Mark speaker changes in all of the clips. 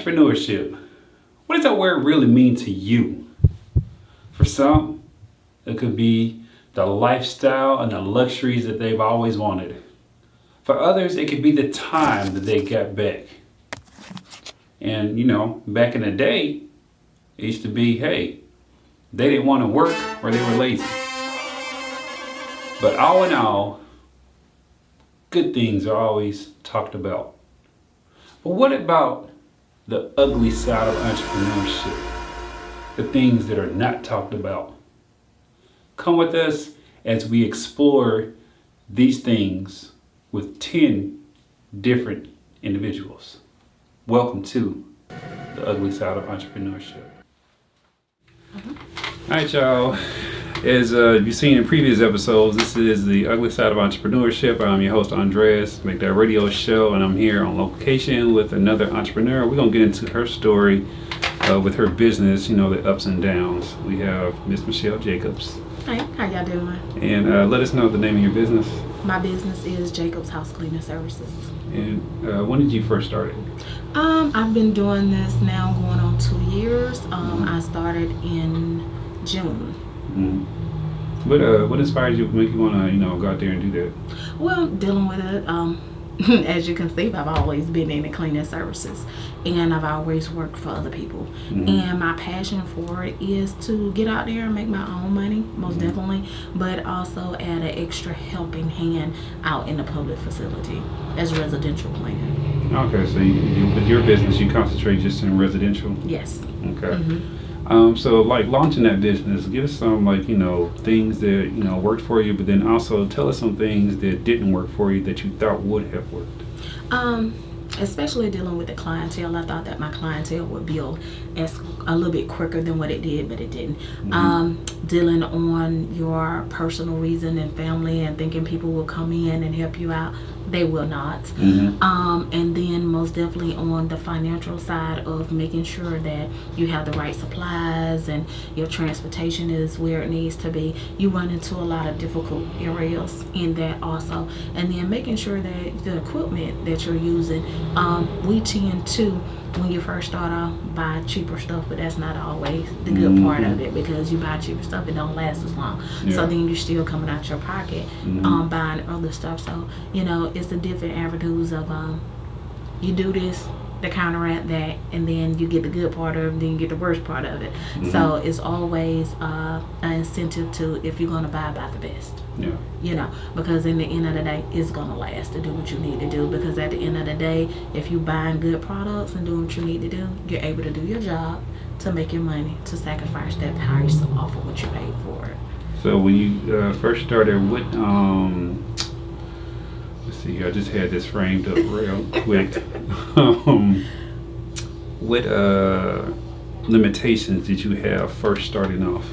Speaker 1: Entrepreneurship. What does that word really mean to you? For some, it could be the lifestyle and the luxuries that they've always wanted. For others, it could be the time that they got back. And back in the day, it used to be, hey, they didn't want to work or they were lazy. But all in all, good things are always talked about. But what about the ugly side of entrepreneurship? The things that are not talked about. Come with us as we explore these things with 10 different individuals. Welcome to the ugly side of entrepreneurship. All right, y'all. As you've seen in previous episodes, this is the ugly side of entrepreneurship. I'm your host, Andres, make that radio show, and I'm here on location with another entrepreneur. We're gonna get into her story with her business, the ups and downs. We have Miss Michelle Jacobs.
Speaker 2: Hey, how y'all doing?
Speaker 1: And let us know the name of your business.
Speaker 2: My business is Jacobs House Cleaning Services.
Speaker 1: And when did you first start it?
Speaker 2: I've been doing this now going on 2 years. I started in June.
Speaker 1: Mm-hmm. What inspired you to make you want to, go out there and do that?
Speaker 2: Well, dealing with it, as you can see, I've always been in the cleaning services, and I've always worked for other people. Mm-hmm. And my passion for it is to get out there and make my own money, most definitely, but also add an extra helping hand out in the public facility as residential cleaning.
Speaker 1: Okay, so with your business, you concentrate just in residential?
Speaker 2: Yes.
Speaker 1: Okay. Mm-hmm. So launching that business, give us some things that worked for you, but then also tell us some things that didn't work for you that you thought would have worked.
Speaker 2: Especially dealing with the clientele, I thought that my clientele would build as a little bit quicker than what it did, but it didn't. Mm-hmm. Dealing on your personal reason and family and thinking people will come in and help you out, they will not. Mm-hmm. And then most definitely on the financial side of making sure that you have the right supplies and your transportation is where it needs to be. You run into a lot of difficult areas in that also. And then making sure that the equipment that you're using, we tend to, when you first start off, buy cheaper stuff, but that's not always the good part of it, because you buy cheaper stuff, it don't last as long. Yeah. So then you're still coming out your pocket, buying other stuff. So, it's the different avenues of, you do this to counteract that, and then you get the good part of it, then you get the worst part of it. Mm-hmm. So it's always an incentive to, if you're going to buy the best. Yeah. Because in the end of the day, it's going to last to do what you need to do, because at the end of the day, if you're buying good products and doing what you need to do, you're able to do your job, to make your money, to sacrifice that price off of what you paid for it.
Speaker 1: So when you first started, what let's see, I just had this framed up real quick. What limitations did you have first starting off?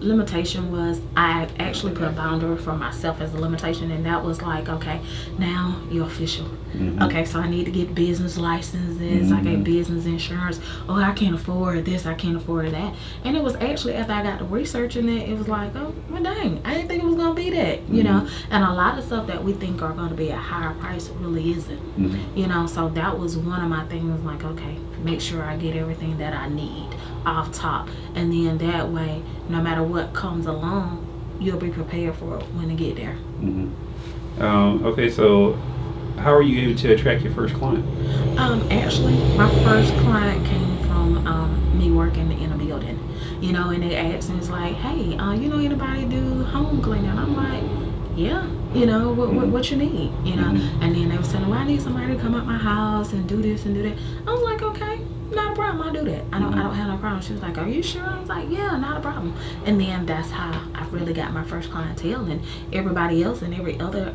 Speaker 2: Limitation was, I actually put a boundary for myself as a limitation, and that was like, okay, now you're official. Mm-hmm. Okay, so I need to get business licenses, I get business insurance. Oh, I can't afford this, I can't afford that. And it was actually after I got to researching it was like, oh, well, dang, I didn't think it was going to be that, And a lot of stuff that we think are going to be a higher price really isn't, So that was one of my things, like, okay, make sure I get everything that I need off top, and then that way, no matter what comes along, you'll be prepared for it when it get there.
Speaker 1: Okay, so how are you able to attract your first client?
Speaker 2: Actually, my first client came from me working in a building, and they asked me, it's like, hey, anybody do home cleaning? I'm like, yeah, what you need, and then they was telling me, well, I need somebody to come up my house and do this and do that. I was like, okay, not a problem, I'll do that. I don't have no problem. She was like, are you sure? I was like, yeah, not a problem. And then that's how I really got my first clientele, and everybody else and every other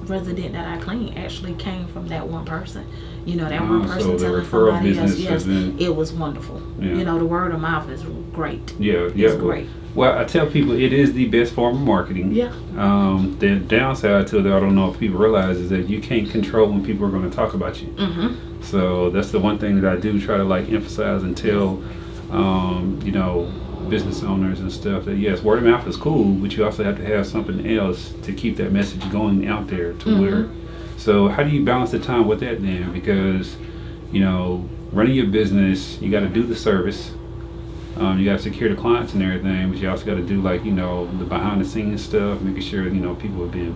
Speaker 2: resident that I cleaned actually came from that one person. That one person telling somebody else. Yes, it was wonderful. Yeah. The word of mouth is great.
Speaker 1: Yeah,
Speaker 2: it's great.
Speaker 1: Well, I tell people it is the best form of marketing.
Speaker 2: Yeah.
Speaker 1: The downside to it, I don't know if people realize, is that you can't control when people are going to talk about you. Mm-hmm. So that's the one thing that I do try to emphasize and tell, business owners and stuff, that yes, word of mouth is cool, but you also have to have something else to keep that message going out there to where. So how do you balance the time with that then? Because running your business, you got to do the service. You got to secure the clients and everything, but you also got to do like, you know, the behind the scenes stuff, making sure, you know, people are being,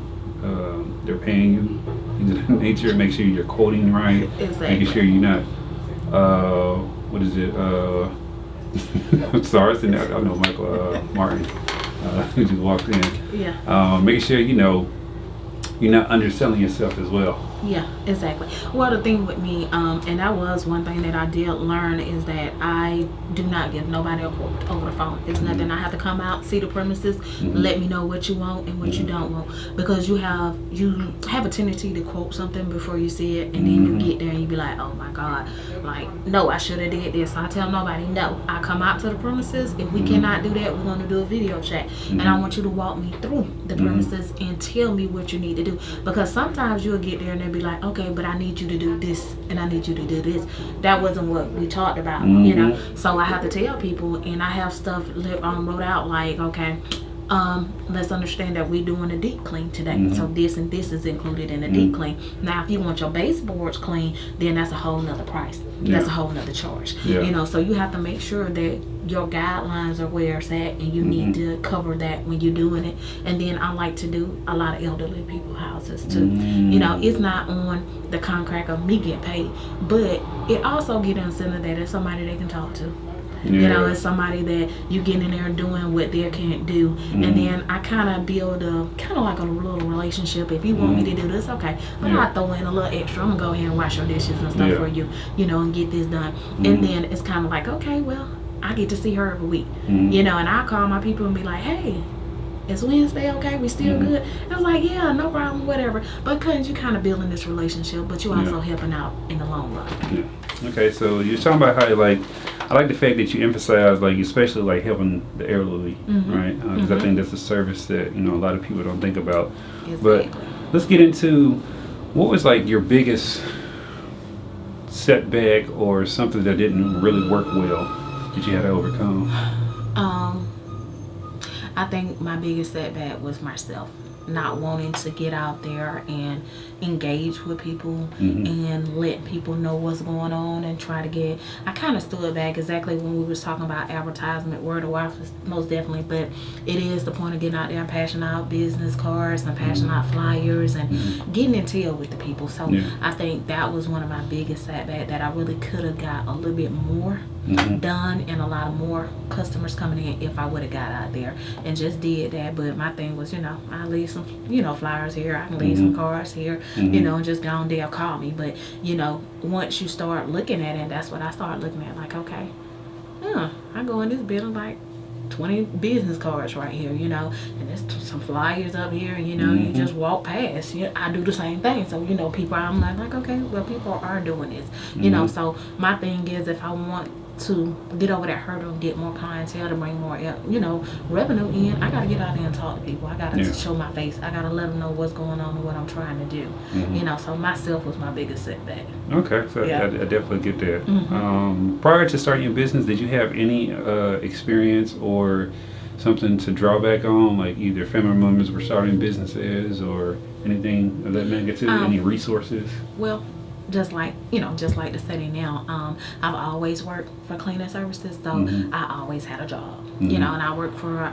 Speaker 1: they're paying you, things of that nature, make sure you're quoting right,
Speaker 2: Exactly.
Speaker 1: making sure you're not, what is it, I'm sorry, I know Michael Martin, who just walked in.
Speaker 2: Yeah.
Speaker 1: Making sure, you know, you're not underselling yourself as well.
Speaker 2: Yeah, exactly. Well, the thing with me, and that was one thing that I did learn, is that I do not give nobody a quote over the phone. It's nothing. I have to come out, see the premises, let me know what you want and what you don't want, because you have a tendency to quote something before you see it, and then you get there and you be like, oh my God, like, no, I should have did this. So I tell nobody, no, I come out to the premises. If we cannot do that, we're going to do a video chat, and I want you to walk me through the premises and tell me what you need to do, because sometimes you'll get there and they'll be like, okay, but I need you to do this and I need you to do this. That wasn't what we talked about, you know. So I have to tell people, and I have stuff wrote out like, okay, let's understand that we're doing a deep clean today. So this and this is included in the deep clean. Now, if you want your baseboards clean, then that's a whole nother price. That's a whole nother charge. You know, so you have to make sure that your guidelines are where it's at, and you need to cover that when you're doing it. And then I like to do a lot of elderly people houses too. You know, it's not on the contract of me getting paid, but it also get incentive that it's somebody they can talk to. You know, it's somebody that you get in there doing what they can't do. And then I kind of build like a little relationship. If you want me to do this, okay, I'm not throwing a little extra. I'm going to go ahead and wash your dishes and stuff for you, you know, and get this done. And then it's kind of like, okay, well, I get to see her every week, you know, and I call my people and be like, hey, it's Wednesday, okay, we still good? And I was like, yeah, no problem, whatever. But because you kind of building this relationship, but you also helping out in the long run.
Speaker 1: Okay, so you're talking about how, like, I like the fact that you emphasize, like, especially like helping the elderly, right? Because I think that's a service that, you know, a lot of people don't think about.
Speaker 2: Exactly.
Speaker 1: But let's get into what was like your biggest setback or something that didn't really work well that you had to overcome.
Speaker 2: I think my biggest setback was myself. Not wanting to get out there and engage with people and let people know what's going on and try to get, I kind of stood back exactly when we was talking about advertisement, word of mouth, most definitely, but it is the point of getting out there and passing out business cards and passing out flyers and getting into with the people. So I think that was one of my biggest setbacks, that I really could have got a little bit more done and a lot of more customers coming in if I would have got out there and just did that. But my thing was, you know, I leave some, you know, flyers here, I can leave some cards here, you know, and just go on there, call me. But, you know, once you start looking at it, that's what I started looking at, like, okay, I go in this building, like 20 business cards right here, you know, and there's some flyers up here, and, you know, you just walk past. You know, I do the same thing. So, you know, people, I'm like, okay, well, people are doing this, you know. So my thing is, if I want to get over that hurdle and get more clientele to bring more, you know, revenue in, I gotta get out there and talk to people. I gotta show my face. I gotta let them know what's going on and what I'm trying to do. You know, so myself was my biggest setback.
Speaker 1: Okay, so I definitely get that. Prior to starting your business, did you have any experience or something to draw back on, like either family members were starting businesses or anything of that magnitude? Any resources? Well,
Speaker 2: just like the setting now, I've always worked for cleaning services, so I always had a job, you know, and I worked for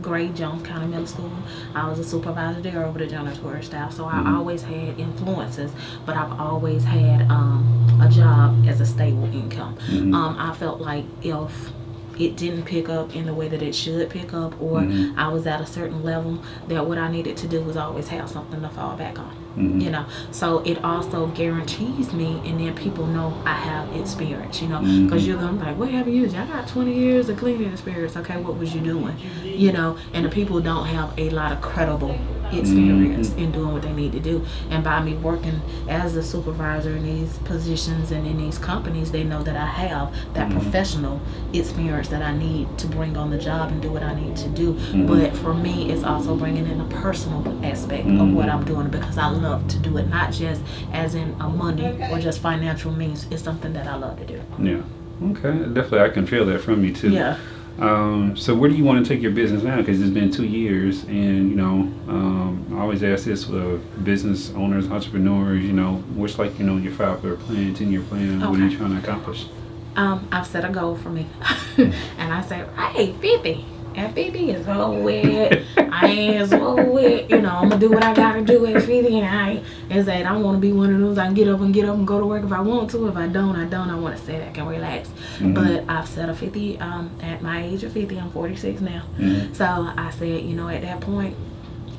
Speaker 2: Gray Jones County Middle School. I was a supervisor there over the janitorial staff, so I always had influences, but I've always had a job as a stable income. I felt like if it didn't pick up in the way that it should pick up, or I was at a certain level, that what I needed to do was always have something to fall back on. You know, so it also guarantees me, and then people know I have experience, you know, because you're gonna be like, what have you used? I got 20 years of cleaning experience. Okay, what was you doing? You know, and the people don't have a lot of credible experience in doing what they need to do. And by me working as a supervisor in these positions and in these companies, they know that I have that professional experience that I need to bring on the job and do what I need to do. But for me, it's also bringing in a personal aspect of what I'm doing, because I love to do it, not just as in a money or just financial means. It's something that I love to do.
Speaker 1: Yeah. Okay. Definitely, I can feel that from you too.
Speaker 2: Yeah.
Speaker 1: So where do you want to take your business now? Because it's been 2 years, and I always ask this with business owners, entrepreneurs. What's like your 5-year plan, 10-year plan? What are you trying to accomplish?
Speaker 2: I've set a goal for me, and I say, hey, 50. At 50 is over with. I ain't over with. I'm gonna do what I gotta do at 50, and I don't want to be one of those. I can get up and go to work if I want to. If I don't, I don't. I want to sit back and relax. Mm-hmm. But I've set a 50. At my age of 50, I'm 46 now. Mm-hmm. So I said, at that point,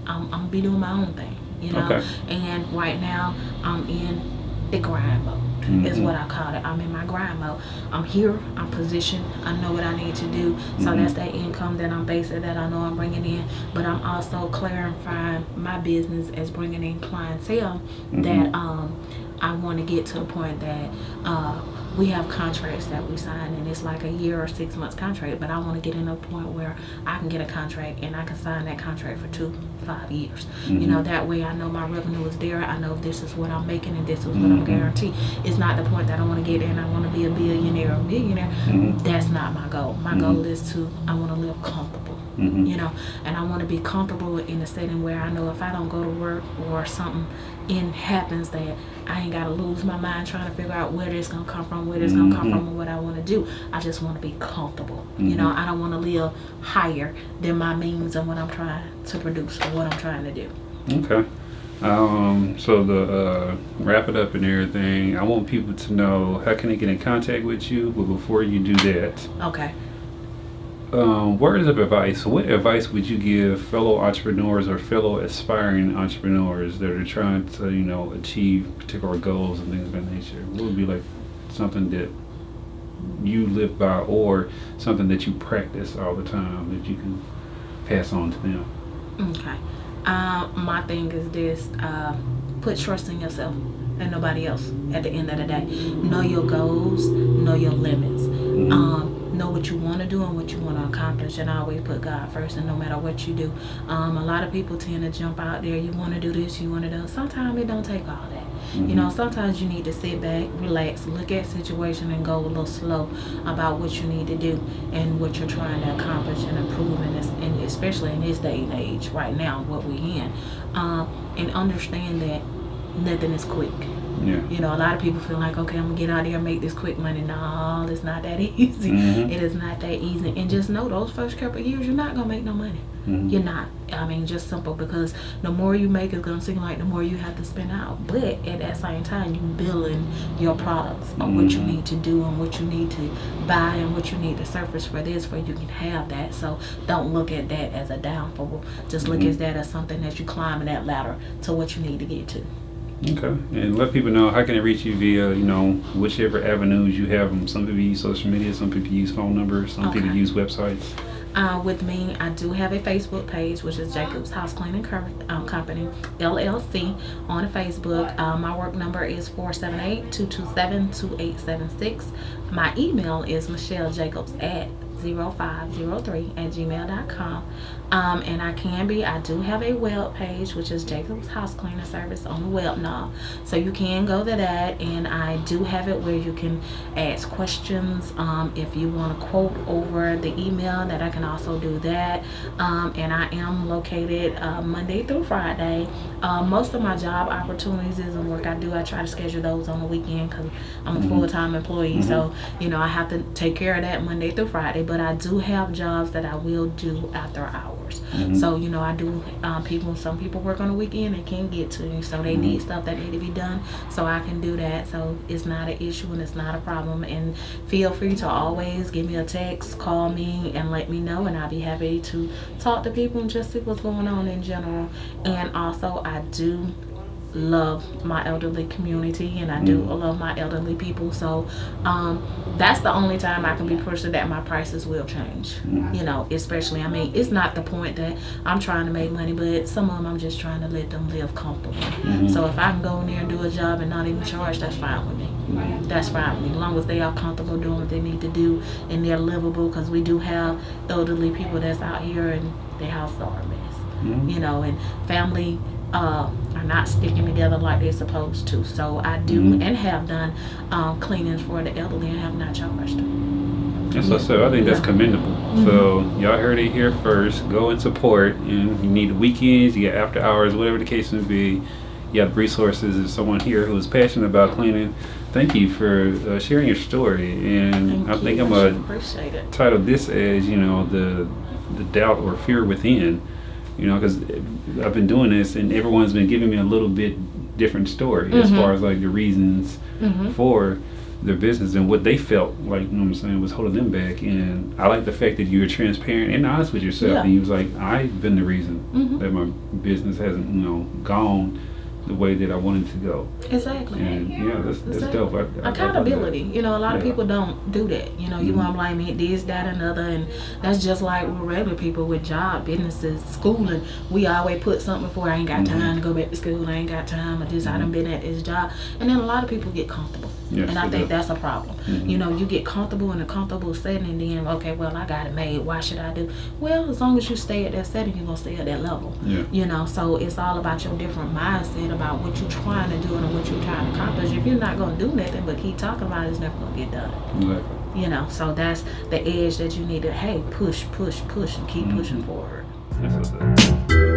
Speaker 2: I'm gonna be doing my own thing. Okay. And right now, I'm in the grind mode. Mm-hmm. Is what I call it. I'm in my grind mode. I'm here. I'm positioned. I know what I need to do. So mm-hmm. that's that income that I'm basing, that I know I'm bringing in. But I'm also clarifying my business as bringing in clientele mm-hmm. that I want to get to the point that we have contracts that we sign, and it's like a year or 6 months contract. But I want to get in a point where I can get a contract and I can sign that contract for 2 to 5 years. Mm-hmm. That way I know my revenue is there. I know this is what I'm making and this is what mm-hmm. I'm guaranteed. It's not the point that I want to get in and I want to be a billionaire or millionaire. Mm-hmm. That's not my goal. My mm-hmm. goal is I want to live comfortable. Mm-hmm. And I want to be comfortable in a setting where I know if I don't go to work or something happens, that I ain't got to lose my mind trying to figure out where this going to come from, where this going to come from, and what I want to do. I just want to be comfortable. Mm-hmm. I don't want to live higher than my means and what I'm trying to produce or what I'm trying to do.
Speaker 1: Okay. So to wrap it up and everything, I want people to know how can they get in contact with you, but before you do that,
Speaker 2: okay.
Speaker 1: Words of advice. What advice would you give fellow entrepreneurs or fellow aspiring entrepreneurs that are trying to, achieve particular goals and things of that nature? What would be like something that you live by or something that you practice all the time that you can pass on to them?
Speaker 2: Okay. My thing is this, put trust in yourself and nobody else at the end of the day. Know your goals, know your limits. Mm-hmm. Know what you want to do and what you want to accomplish, and always put God first. And no matter what you do, a lot of people tend to jump out there. You want to do this, you want to do. Sometimes it don't take all that. Mm-hmm. Sometimes you need to sit back, relax, look at situation, and go a little slow about what you need to do and what you're trying to accomplish and improve in this, and especially in this day and age right now, what we're in, and understand that nothing is quick. Yeah. A lot of people feel like, okay, I'm gonna get out there and make this quick money. No, it's not that easy. Mm-hmm. It is not that easy. And just know those first couple of years, you're not gonna make no money. Mm-hmm. You're not. Just simple, because the more you make, it's gonna seem like the more you have to spend out. But at that same time, you're building your products on mm-hmm. what you need to do and what you need to buy and what you need to surface for this, where you can have that. So don't look at that as a downfall. Just look mm-hmm. at that as something that you climbing that ladder to what you need to get to.
Speaker 1: Okay, and let people know how can they reach you via, whichever avenues you have. Some people use social media, some people use phone numbers, some people use websites.
Speaker 2: With me, I do have a Facebook page, which is Jacob's House Cleaning Company, LLC, on Facebook. My work number is 478-227-2876. My email is michellejacobs@0503@gmail.com. And I do have a web page, which is Jacob's House Cleaning Service on the web now. So you can go to that, and I do have it where you can ask questions. If you want to quote over the email, that I can also do that. And I am located Monday through Friday. Most of my job opportunities and work I do, I try to schedule those on the weekend because I'm a mm-hmm. full-time employee. Mm-hmm. So, I have to take care of that Monday through Friday. But I do have jobs that I will do after hours. Mm-hmm. So, I do, some people work on the weekend and can't get to you. So they mm-hmm. need stuff that need to be done. So I can do that. So it's not an issue and it's not a problem. And feel free to always give me a text, call me, and let me know. And I'll be happy to talk to people and just see what's going on in general. And also, I do love my elderly community, and I do love my elderly people. So that's the only time I can be pushing that my prices will change. Especially, it's not the point that I'm trying to make money, but some of them I'm just trying to let them live comfortable. So if I can go in there and do a job and not even charge, that's fine with me. That's fine with me, as long as they are comfortable doing what they need to do and they're livable, because we do have elderly people that's out here and their houses are a mess. And family are not sticking together like they're supposed to. So I do and have done cleanings for the elderly and have not charged them.
Speaker 1: That's what's up. I think that's
Speaker 2: Yeah.
Speaker 1: commendable. So y'all heard it here first. Go and support. And you need weekends, you get after hours, whatever the case may be. You have resources. There's someone here who is passionate about cleaning. Thank you for sharing your story. And I think I'm gonna
Speaker 2: appreciate it.
Speaker 1: title this as the doubt or fear within. Because I've been doing this and everyone's been giving me a little bit different story as far as like the reasons for their business and what they felt like, what I'm saying, was holding them back. And I like the fact that you were transparent and honest with yourself.
Speaker 2: Yeah.
Speaker 1: And you was like, I've been the reason that my business hasn't, gone the way that I wanted to go.
Speaker 2: Exactly.
Speaker 1: And yeah, that's dope. I
Speaker 2: Accountability. A lot of
Speaker 1: Yeah.
Speaker 2: people don't do that. You want to blame it, this, that, another, and that's just like with regular people with job, businesses, schooling. We always put something before I ain't got time to go back to school. I ain't got time. I done been at this job, and then a lot of people get comfortable.
Speaker 1: Yes,
Speaker 2: and I
Speaker 1: they
Speaker 2: think
Speaker 1: do.
Speaker 2: that's a problem. You get comfortable in a comfortable setting, and then okay, well I got it made. Why should I do? Well, as long as you stay at that setting, you're gonna stay at that level.
Speaker 1: Yeah.
Speaker 2: So it's all about your different mindset about what you're trying to do and what you're trying to accomplish. If you're not gonna do nothing but keep talking about it, it's never gonna get done.
Speaker 1: Exactly.
Speaker 2: So that's the edge that you need to push and keep pushing forward.
Speaker 1: That's what's up.